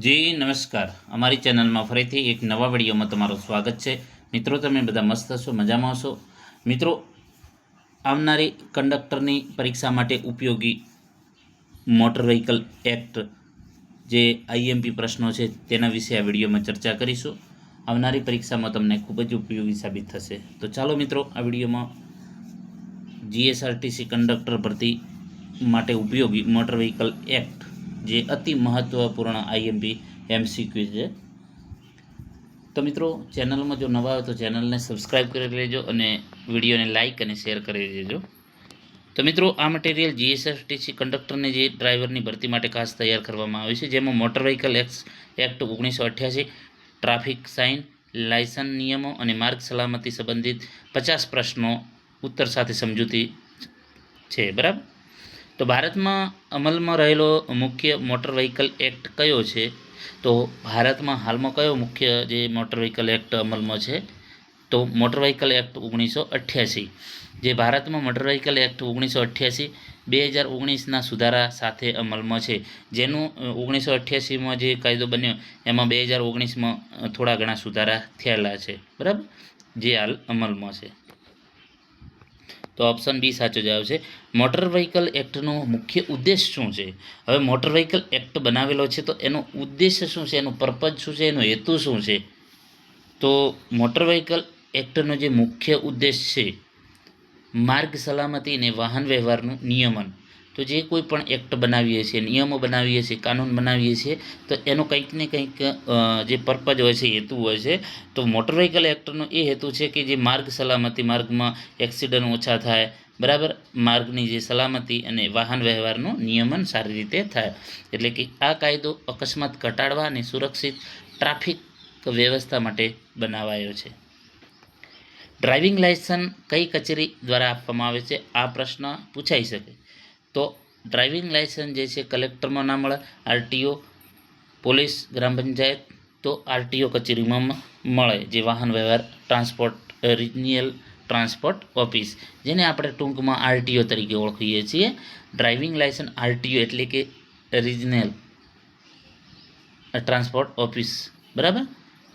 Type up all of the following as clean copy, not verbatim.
જી નમસ્કાર. અમારી ચેનલમાં ફરીથી એક નવા વિડીયોમાં તમારું સ્વાગત છે. મિત્રો, તમે બધા મસ્ત હશો, મજામાં હશો. મિત્રો, આવનારી કંડક્ટરની પરીક્ષા માટે ઉપયોગી મોટર વ્હીકલ એક્ટ જે આઈએમપી પ્રશ્નો છે તેના વિશે આ વિડીયોમાં ચર્ચા કરીશું. આવનારી પરીક્ષામાં તમને ખૂબ જ ઉપયોગી સાબિત થશે. તો ચાલો મિત્રો, આ વિડીયોમાં જીએસઆરટીસી કંડક્ટર ભરતી માટે ઉપયોગી મોટર વ્હીકલ એક્ટ જે અતિ મહત્ત્વપૂર્ણ આઈએમપી એમસીક્યુ છે. તો મિત્રો, ચેનલમાં જો નવા હોય તો ચેનલને સબસ્ક્રાઈબ કરી લેજો અને વિડીયોને લાઇક અને શેર કરી દેજો. તો મિત્રો, આ મટીરિયલ જીએસઆરટીસી કંડક્ટરની જે ડ્રાઈવરની ભરતી માટે ખાસ તૈયાર કરવામાં આવ્યું છે, જેમાં motor vehicle act 1988, traffic sign, licence નિયમો અને માર્ગ સલામતી સંબંધિત 50 પ્રશ્નો ઉત્તર સાથે સમજૂતી છે. બરાબર. તો ભારતમાં અમલમાં રહેલો મુખ્ય મોટર વ્હીકલ એક્ટ કયો છે? તો ભારતમાં હાલમાં કયો મુખ્ય જે મોટર વ્હીકલ એક્ટ અમલમાં છે? તો મોટર વ્હીકલ એક્ટ 1988, જે ભારતમાં મોટર વ્હીકલ એક્ટ 1988 2019ના સુધારા સાથે અમલમાં છે. જેનું 1988માં જે કાયદો બન્યો એમાં 2019માં થોડા ઘણા સુધારા થયેલા છે. બરાબર, જે હાલ અમલમાં છે. તો ઓપ્શન બી સાચો જવાબ છે. મોટર વ્હીકલ એક્ટનો મુખ્ય ઉદ્દેશ શું છે? હવે મોટર વ્હીકલ એક્ટ બનાવેલો છે તો એનો ઉદ્દેશ્ય શું છે, એનો પર્પઝ શું છે, એનો હેતુ શું છે? તો મોટર વ્હીકલ એક્ટનો જે મુખ્ય ઉદ્દેશ છે, માર્ગ સલામતી અને વાહન વ્યવહારનું નિયમન. તો જે કોઈ પણ એક્ટ બનાવીએ છીએ, નિયમો બનાવીએ છીએ, કાનૂન બનાવીએ છીએ, તો એનો કંઈક ને કંઈક જે પર્પઝ હોય છે, હેતુ હોય છે. તો મોટર વ્હીકલ એક્ટનો એ હેતુ છે કે જે માર્ગ સલામતી, માર્ગમાં એક્સિડન્ટ ઓછા થાય, બરાબર, માર્ગની જે સલામતી અને વાહન વ્યવહારનું નિયમન સારી રીતે થાય. એટલે કે આ કાયદો અકસ્માત ઘટાડવા અને સુરક્ષિત ટ્રાફિક વ્યવસ્થા માટે બનાવાયો છે. ડ્રાઇવિંગ લાયસન્સ કઈ કચેરી દ્વારા આપવામાં આવે છે? આ પ્રશ્ન પૂછાઈ શકે. તો ડ્રાઇવિંગ લાયસન્સ જે છે કલેક્ટરમાં ના મળે, આરટીઓ, પોલીસ, ગ્રામ પંચાયત, તો આરટીઓ કચેરીમાં મળે, જે વાહન વ્યવહાર ટ્રાન્સપોર્ટ રિજિયનલ ટ્રાન્સપોર્ટ ઓફિસ, જેને આપણે ટૂંકમાં આરટીઓ તરીકે ઓળખીએ છીએ. ડ્રાઇવિંગ લાયસન્સ આરટીઓ એટલે કે રિજિયનલ ટ્રાન્સપોર્ટ ઓફિસ, બરાબર,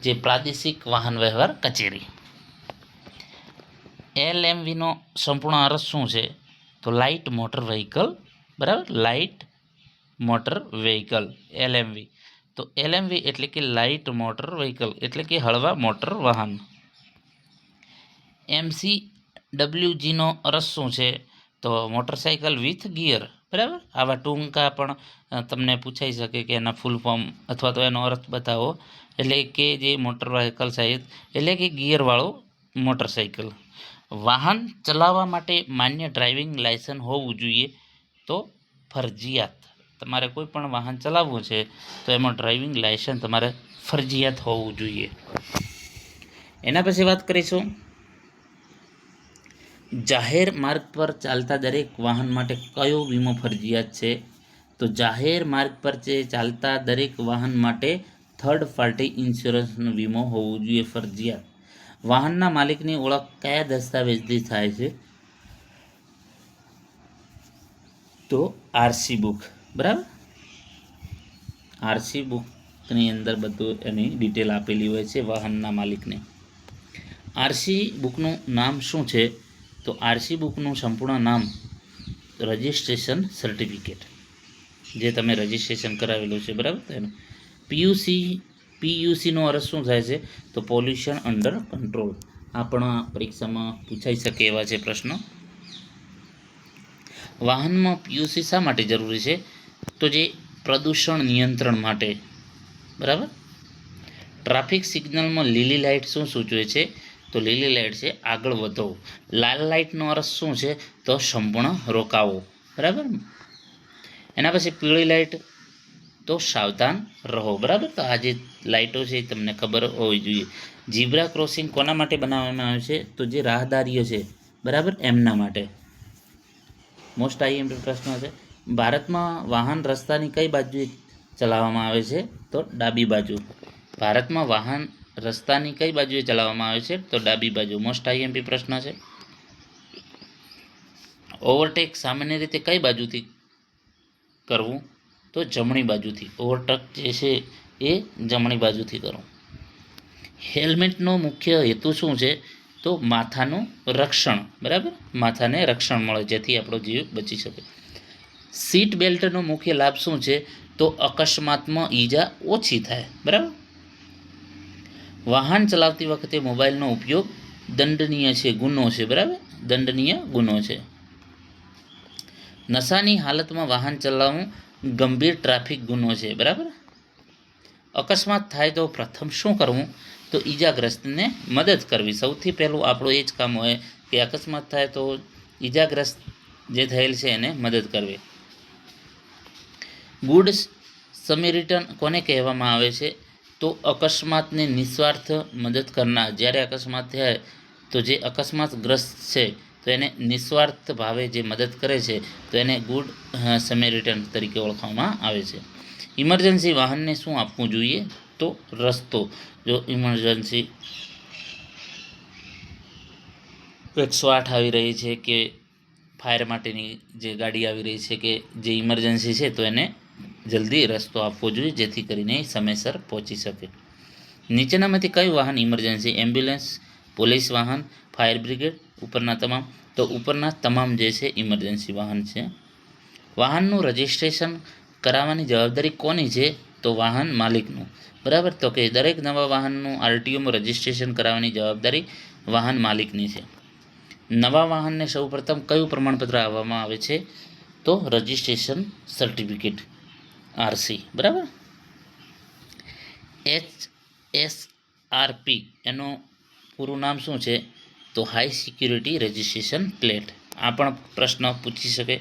જે પ્રાદેશિક વાહન વ્યવહાર કચેરી. એલએમવીનો સંપૂર્ણ અર્થ શું છે? તો લાઇટ મોટર વ્હીકલ, બરાબર, લાઇટ મોટર વ્હીકલ, એલએમવી. તો એલએમવી એટલે કે લાઇટ મોટર વ્હીકલ એટલે કે હળવા મોટર વાહન. એમસીડબ્લ્યુજીનો અર્થ શું છે? તો મોટરસાઇકલ વિથ ગિયર, બરાબર. આવા ટૂંકા પણ તમને પૂછાઈ શકે કે એના ફૂલ ફોર્મ અથવા તો એનો અર્થ બતાવો. એટલે કે જે મોટર વ્હીકલ સાહિત એટલે કે ગિયરવાળું મોટરસાઇકલ. વાહન ચલાવવા માટે માન્ય ડ્રાઇવિંગ લાયસન્સ હોવું જોઈએ? તો ફરજિયાત. તમારે કોઈ પણ વાહન ચલાવવું છે તો એમાં ડ્રાઇવિંગ લાયસન્સ તમારે ફરજિયાત હોવું જોઈએ. એના પછી વાત કરીશું, જાહેર માર્ગ પર ચાલતા દરેક વાહન માટે કયો વીમો ફરજિયાત છે? તો જાહેર માર્ગ પર ચાલતા દરેક વાહન માટે થર્ડ પાર્ટી ઇન્સ્યોરન્સનો વીમો હોવો જોઈએ, ફરજિયાત. વાહનના માલિકની ઓળખ કયા દસ્તાવેજથી થાય છે? તો આરસી બુક, બરાબર. આરસી બુકની અંદર બધું એની ડિટેલ આપેલી હોય છે વાહનના માલિકને. આરસી બુકનું નામ શું છે? તો આરસી બુકનું સંપૂર્ણ નામ રજિસ્ટ્રેશન સર્ટિફિકેટ, જે તમે રજિસ્ટ્રેશન કરાવેલું છે, બરાબર. એનું પીયુસીનો અર્થ શું થાય છે? તો પોલ્યુશન અંડર કંટ્રોલ. આ પણ પરીક્ષામાં પૂછાઈ શકે એવા છે પ્રશ્નો. વાહનમાં પીયુસી શા માટે જરૂરી છે? તો જે પ્રદૂષણ નિયંત્રણ માટે, બરાબર. ટ્રાફિક સિગ્નલમાં લીલી લાઇટ શું સૂચવે છે? તો લીલી લાઇટ છે આગળ વધો. લાલ લાઇટનો અર્થ શું છે? તો સંપૂર્ણ રોકાવો, બરાબર. એના પછી પીળી લાઇટ તો સાવધાન રહો, બરાબર. તો આ જે લાઇટો છે એ તમને ખબર હોવી જોઈએ. ઝીબ્રા ક્રોસિંગ કોના માટે બનાવવામાં આવે છે? તો જે રાહદારીઓ છે, બરાબર, એમના માટે. મોસ્ટ આઈએમપી પ્રશ્ન છે. ભારતમાં વાહન રસ્તાની કઈ બાજુએ ચલાવવામાં આવે છે? તો ડાબી બાજુ. ભારતમાં વાહન રસ્તાની કઈ બાજુએ ચલાવવામાં આવે છે? તો ડાબી બાજુ. મોસ્ટ આઈએમપી પ્રશ્ન છે. ઓવરટેક સામાન્ય રીતે કઈ બાજુથી કરવું? તો જમણી બાજુથી. ઓવરટેક જે છે એ જમણી બાજુથી કરો. હેલ્મેટનો મુખ્ય હેતુ શું છે? તો માથાનું રક્ષણ, બરાબર, માથાને રક્ષણ મળે જેથી આપણો જીવ બચી શકે. સીટ બેલ્ટનો મુખ્ય લાભ શું છે? તો અકસ્માતમાં ઈજા ઓછી થાય, બરાબર. વાહન ચલાવતી વખતે મોબાઈલનો ઉપયોગ દંડનીય છે, ગુનો છે, બરાબર, દંડનીય ગુનો છે. નશાની હાલતમાં વાહન ચલાવવું ગંભીર ટ્રાફિક ગુનો છે, બરાબર. અકસ્માત થાય તો પ્રથમ શું કરવું? તો ઈજાગ્રસ્તને મદદ કરવી. સૌથી પહેલું આપણું એ જ કામ હોય કે અકસ્માત થાય તો ઈજાગ્રસ્ત જે થયેલ છે એને મદદ કરવી. ગુડ સમેરિટન કોને કહેવામાં આવે છે? તો અકસ્માતને નિસ્વાર્થ મદદ કરનાર. જ્યારે અકસ્માત થાય તો જે અકસ્માતગ્રસ્ત છે તો એને નિસ્વાર્થ ભાવે જે મદદ કરે છે તો એને ગુડ સમેરિટન તરીકે ઓળખવામાં આવે છે. ઇમરજન્સી વાહનને શું આપવું જોઈએ? તો રસ્તો. જો ઇમરજન્સી 108 આવી રહી છે કે ફાયર માટેની જે ગાડી આવી રહી છે કે જે ઇમરજન્સી છે તો એને જલ્દી રસ્તો આપવો જોઈએ જેથી કરીને સમયસર પહોંચી શકે. નીચેનામાંથી કયું વાહન ઇમરજન્સી? એમ્બ્યુલન્સ, પોલીસ વાહન, ફાયર બ્રિગેડ, ઉપરના તમામ? તો ઉપરના તમામ જે છે ઇમરજન્સી વાહન છે. વાહનનું રજિસ્ટ્રેશન કરાવવાની જવાબદારી કોની છે? તો વાહન માલિકનું, બરાબર. તો કે દરેક નવા વાહનનું આરટીઓમાં રજિસ્ટ્રેશન કરાવવાની જવાબદારી વાહન માલિકની છે. નવા વાહનને સૌપ્રથમ કયું પ્રમાણપત્ર આપવામાં આવે છે? તો રજિસ્ટ્રેશન સર્ટિફિકેટ, આરસી, બરાબર. HSRP એનું પૂરું નામ શું છે? તો હાઈ સિક્યુરિટી રજિસ્ટ્રેશન પ્લેટ. આ પણ પ્રશ્ન પૂછી શકે.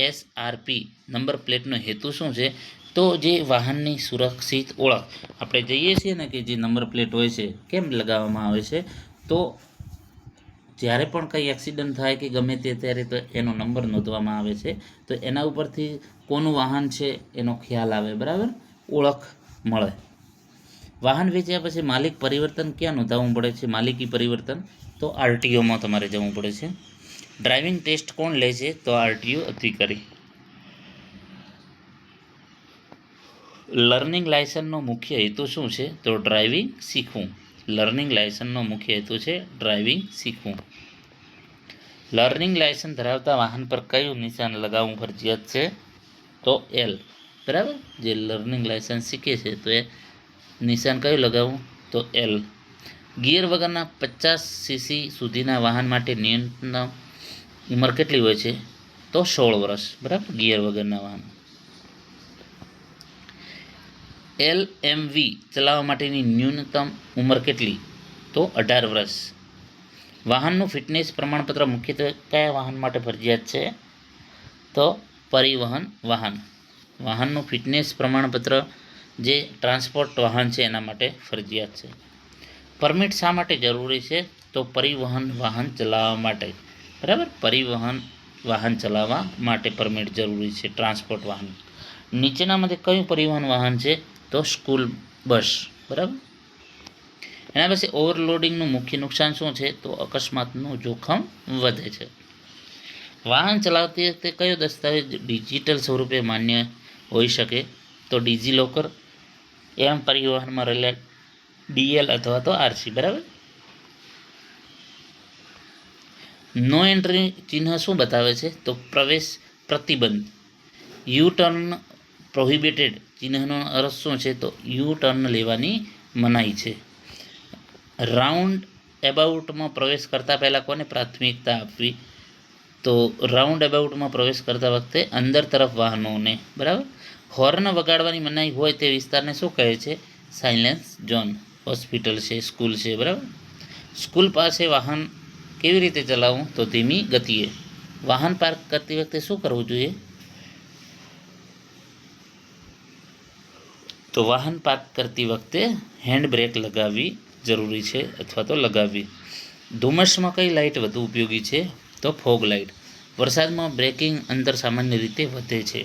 HSRP નંબર પ્લેટનો હેતુ શું છે? તો જે વાહનની સુરક્ષિત ઓળખ. આપણે જઈએ છીએ ને કે જે નંબર પ્લેટ હોય છે કેમ લગાવવામાં આવે છે? તો જ્યારે પણ કંઈ એક્સિડન્ટ થાય કે ગમે તે ત્યારે તો એનો નંબર નોંધવામાં આવે છે તો એના ઉપરથી કોનું વાહન છે એનો ખ્યાલ આવે, બરાબર, ઓળખ મળે. વાહન વેચ્યા પછી માલિક પરિવર્તન ક્યાં નોંધાવવું પડે છે? માલિકી પરિવર્તન તો આરટીઓમાં તમારે જવું પડે છે. ડ્રાઇવિંગ ટેસ્ટ કોણ લે છે? તો આરટીઓ અધિકારી. લર્નિંગ લાયસન્સનો મુખ્ય હેતુ શું છે? તો ડ્રાઇવિંગ શીખવું. લર્નિંગ લાયસન્સનો મુખ્ય હેતુ છે ડ્રાઇવિંગ શીખવું. લર્નિંગ લાયસન્સ ધરાવતા વાહન પર કયું નિશાન લગાવવું ફરજિયાત છે? તો એલ, બરાબર. જે લર્નિંગ લાયસન્સ શીખે છે તો એ નિશાન કયું લગાવવું? તો એલ. ગિયર વગરના 50 સીસી સુધીના વાહન માટે ન્યૂનતમ ઉંમર કેટલી હોય છે? તો 16 વર્ષ, બરાબર, ગિયર વગરના વાહન. LMV ચલાવવા માટેની ન્યૂનતમ ઉંમર કેટલી? તો 18 વર્ષ. વાહનનું ફિટનેસ પ્રમાણપત્ર મુખ્યત્વે કયા વાહન માટે ફરજિયાત છે? તો પરિવહન વાહન. વાહનનું ફિટનેસ પ્રમાણપત્ર જે ટ્રાન્સપોર્ટ વાહન છે એના માટે ફરજિયાત છે. પરમિટ શા માટે જરૂરી છે? તો પરિવહન વાહન ચલાવવા માટે, બરાબર. પરિવહન વાહન ચલાવવા માટે પરમિટ જરૂરી છે, ટ્રાન્સપોર્ટ વાહન. નીચેનામાંથી કયું પરિવહન વાહન છે? તો સ્કૂલ બસ, બરાબર. એના પછી ઓવરલોડિંગનું મુખ્ય નુકસાન શું છે? તો અકસ્માતનું જોખમ વધે છે. વાહન ચલાવતી વખતે કયો દસ્તાવેજ ડિજિટલ સ્વરૂપે માન્ય હોઈ શકે? તો ડિજીલોકર, એમ પરિવહનમાં રહેલા DL અથવા તો આરસી, બરાબર. નો એન્ટ્રી ચિહ્ન શું બતાવે છે? તો પ્રવેશ પ્રતિબંધ. યુ ટર્ન પ્રોહિબિટેડ ચિહ્નનો અર્થ શું છે? તો યુ ટર્ન લેવાની મનાઈ છે. રાઉન્ડ એબાઉટમાં પ્રવેશ કરતાં પહેલાં કોને પ્રાથમિકતા આપવી? તો રાઉન્ડ એબાઉટમાં પ્રવેશ કરતા વખતે અંદર તરફ વાહનોને, બરાબર. હોર્ન વગાડવાની મનાઈ હોય તે વિસ્તારને શું કહે છે? Silence zone. હોસ્પિટલ છે, સ્કૂલ છે, બરાબર. સ્કૂલ પાસે વાહન કેવી રીતે ચલાવવું? તો ધીમી ગતિએ. વાહન પાર્ક કરતી વખતે શું કરવું જોઈએ? તો વાહન પાર્ક કરતી વખતે હેન્ડ બ્રેક લગાવવી જરૂરી છે અથવા તો લગાવવી. ધુમ્મસમાં કઈ લાઇટ વધુ ઉપયોગી છે? તો ફોગ લાઇટ. વરસાદમાં બ્રેકિંગ અંતર સામાન્ય રીતે વધે છે.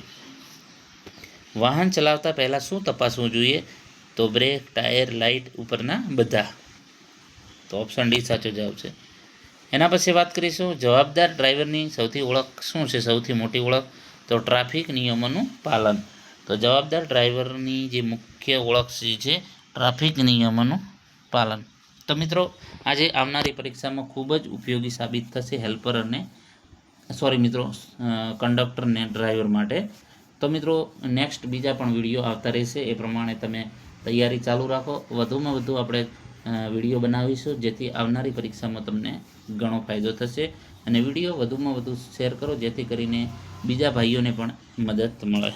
વાહન ચલાવતા પહેલાં શું તપાસવું જોઈએ? તો બ્રેક, ટાયર, લાઇટ, ઉપરના બધા. તો ઓપ્શન ડી સાચો જવાબ છે. એના પછી વાત કરીશું જવાબદાર ડ્રાઈવરની સૌથી ઓળખ શું છે? સૌથી મોટી ઓળખ તો તો ટ્રાફિક નિયમોનું પાલન. તો જવાબદાર ડ્રાઈવરની જે મુખ્ય ઓળખ છે ટ્રાફિક નિયમોનું પાલન. તો મિત્રો આજે આવનારી પરીક્ષામાં ખૂબ જ ઉપયોગી સાબિત થશે હેલ્પર અને કંડક્ટર ને ડ્રાઈવર માટે. તો મિત્રો નેક્સ્ટ બીજા પણ વિડીયો આવતા રહેશે, એ પ્રમાણે તમે તૈયારી ચાલુ રાખો. વધુમાં વધુ આપણે વિડીયો બનાવીશું જેથી આવનારી પરીક્ષામાં તમને ઘણો ફાયદો થશે. અને વિડીયો વધુમાં વધુ શેર કરો જેથી કરીને બીજા ભાઈઓને પણ મદદ મળે.